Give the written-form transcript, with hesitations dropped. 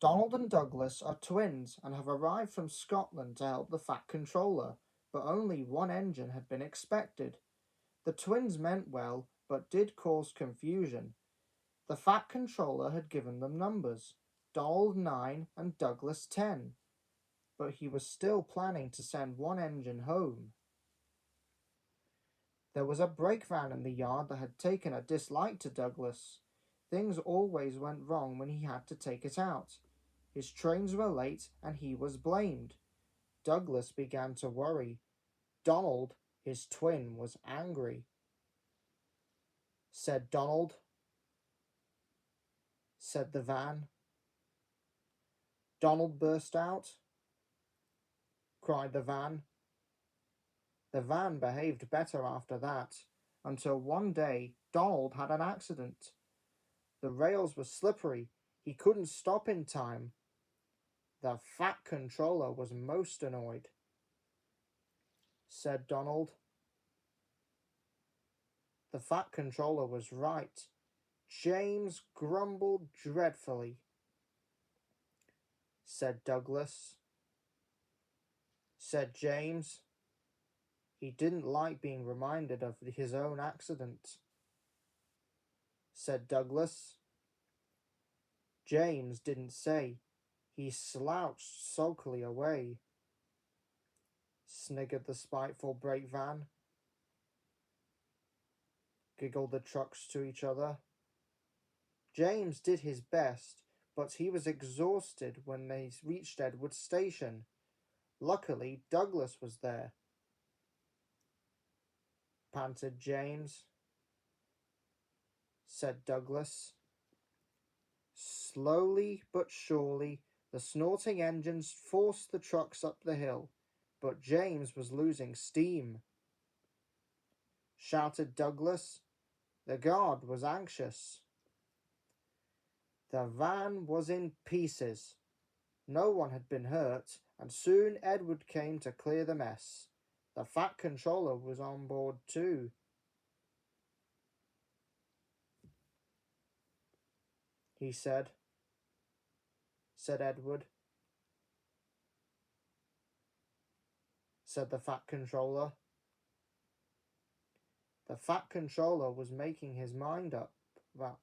Donald and Douglas are twins and have arrived from Scotland to help the Fat Controller, but only one engine had been expected. The twins meant well, but did cause confusion. The Fat Controller had given them numbers, Donald 9 and Douglas 10, but he was still planning to send one engine home. There was a breakvan in the yard that had taken a dislike to Douglas. Things always went wrong when he had to take it out. His trains were late and he was blamed. Douglas began to worry. Donald, his twin, was angry. Said Donald, said the van. Donald burst out, cried the van. The van behaved better after that, until one day Donald had an accident. The rails were slippery. He couldn't stop in time. The Fat Controller was most annoyed. Said Donald. The Fat Controller was right. James grumbled dreadfully. Said Douglas. Said James. He didn't like being reminded of his own accident. Said Douglas. James didn't say. He slouched sulkily away. Sniggered the spiteful breakvan. Giggled the trucks to each other. James did his best, but he was exhausted when they reached Edward's station. Luckily, Douglas was there. Panted James. Said Douglas. Slowly but surely, the snorting engines forced the trucks up the hill, but James was losing steam. Shouted Douglas. The guard was anxious. The van was in pieces. No one had been hurt, and soon Edward came to clear the mess. The Fat Controller was on board too. He said Edward. Said the Fat Controller. The Fat Controller was making his mind up about